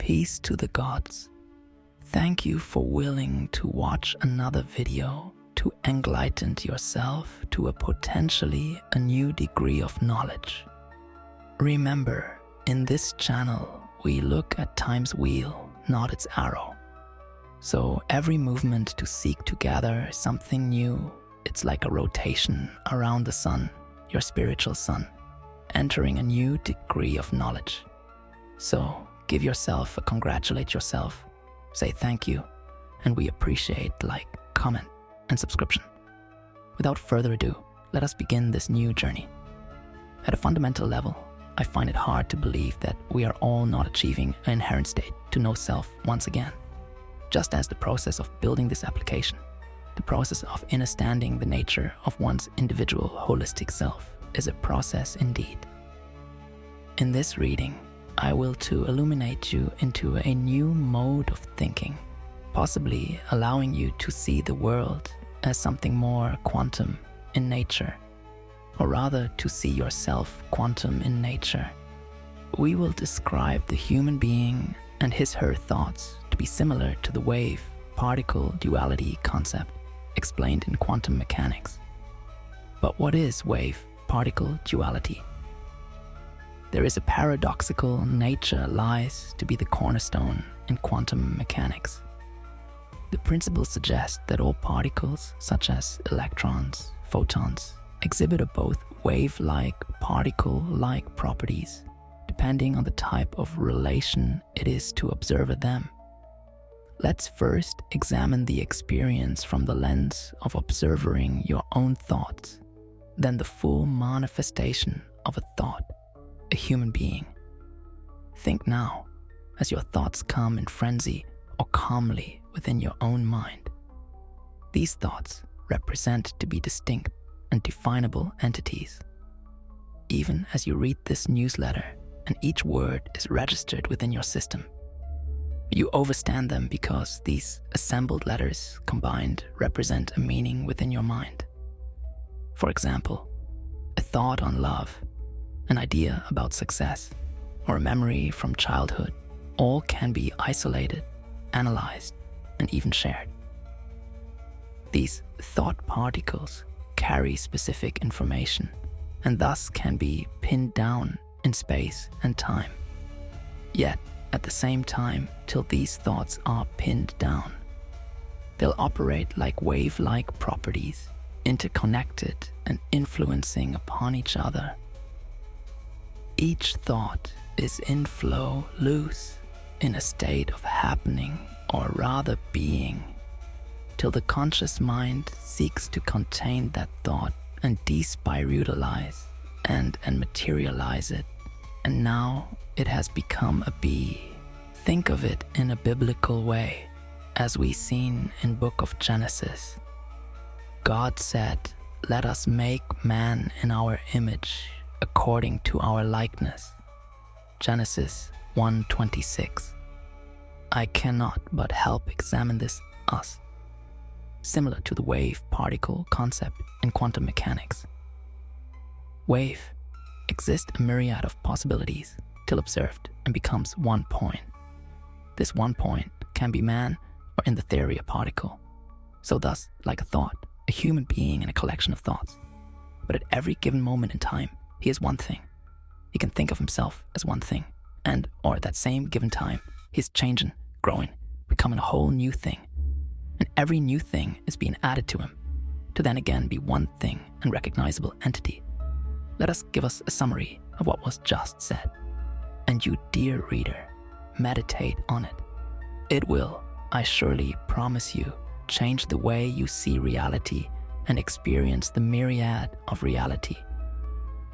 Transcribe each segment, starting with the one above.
Peace to the gods. Thank you for willing to watch another video to enlighten yourself to a potentially a new degree of knowledge. Remember, in this channel, we look at time's wheel, not its arrow. So every movement to seek to gather something new, it's like a rotation around the sun, your spiritual sun, entering a new degree of knowledge. So give yourself a congratulate yourself, say thank you, and we appreciate like, comment, and subscription. Without further ado, let us begin this new journey. At a fundamental level, I find it hard to believe that we are all not achieving an inherent state to know self once again. Just as the process of building this application, the process of understanding the nature of one's individual holistic self is a process indeed. In this reading, I will to illuminate you into a new mode of thinking, possibly allowing you to see the world as something more quantum in nature, or rather to see yourself quantum in nature. We will describe the human being and his/her thoughts to be similar to the wave-particle duality concept explained in quantum mechanics. But what is wave-particle duality? There is a paradoxical nature lies to be the cornerstone in quantum mechanics. The principle suggests that all particles, such as electrons, photons, exhibit both wave-like, particle-like properties, depending on the type of relation it is to observe them. Let's first examine the experience from the lens of observing your own thoughts, then the full manifestation of a thought, a human being. Think now, as your thoughts come in frenzy or calmly within your own mind. These thoughts represent to be distinct and definable entities. Even as you read this newsletter and each word is registered within your system, you overstand them because these assembled letters combined represent a meaning within your mind. For example, a thought on love, an idea about success, or a memory from childhood, all can be isolated, analyzed, and even shared. These thought particles carry specific information and thus can be pinned down in space and time. Yet, at the same time, till these thoughts are pinned down, they'll operate like wave-like properties, interconnected and influencing upon each other. Each thought is in flow loose, in a state of happening or rather being, till the conscious mind seeks to contain that thought and despiritualize and materialize it, and now it has become a be. Think of it in a biblical way, as we seen in Book of Genesis. God said, "Let us make man in our image, according to our likeness." Genesis 1:26. I cannot but help examine this us, similar to the wave-particle concept in quantum mechanics. Wave exists a myriad of possibilities till observed and becomes one point. This one point can be man or in the theory a particle. So thus, like a thought, a human being in a collection of thoughts. But at every given moment in time, he is one thing. He can think of himself as one thing, and or at that same given time, he is changing, growing, becoming a whole new thing. And every new thing is being added to him, to then again be one thing and recognizable entity. Let us give us a summary of what was just said. And you, dear reader, meditate on it. It will, I surely promise you, change the way you see reality and experience the myriad of reality.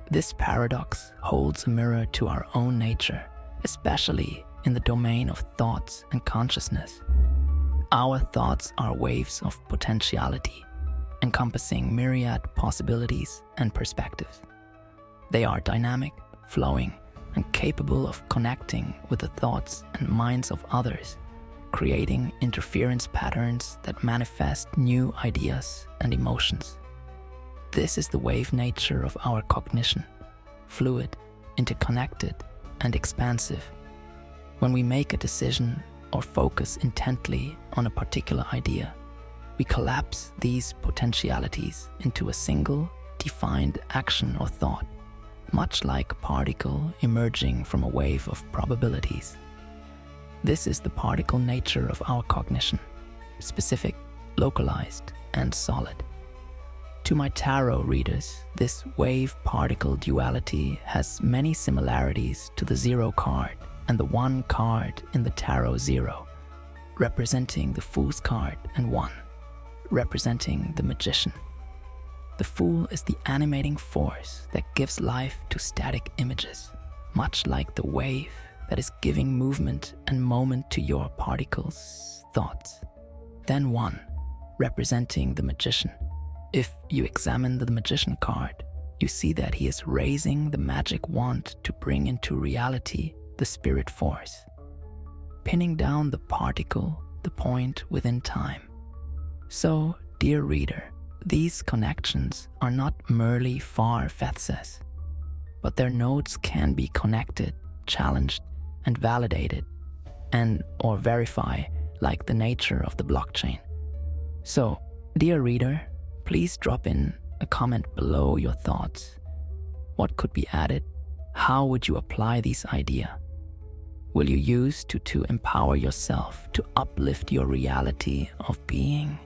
This paradox holds a mirror to our own nature, especially in the domain of thoughts and consciousness. Our thoughts are waves of potentiality, encompassing myriad possibilities and perspectives. They are dynamic, flowing, and capable of connecting with the thoughts and minds of others, creating interference patterns that manifest new ideas and emotions. This is the wave nature of our cognition, fluid, interconnected, and expansive. When we make a decision or focus intently on a particular idea, we collapse these potentialities into a single, defined action or thought, much like a particle emerging from a wave of probabilities. This is the particle nature of our cognition, specific, localized, and solid. To my tarot readers, this wave-particle duality has many similarities to the zero card and the one card in the tarot zero, representing the Fool's card, and one, representing the Magician. The Fool is the animating force that gives life to static images, much like the wave that is giving movement and moment to your particles' thoughts. Then one, representing the Magician. If you examine the Magician card, you see that he is raising the magic wand to bring into reality the spirit force, pinning down the particle, the point within time. So, dear reader, these connections are not merely far-fetches, but their nodes can be connected, challenged, and validated, or verify, like the nature of the blockchain. So, dear reader, please drop in a comment below your thoughts. What could be added? How would you apply these ideas? Will you use to empower yourself to uplift your reality of being?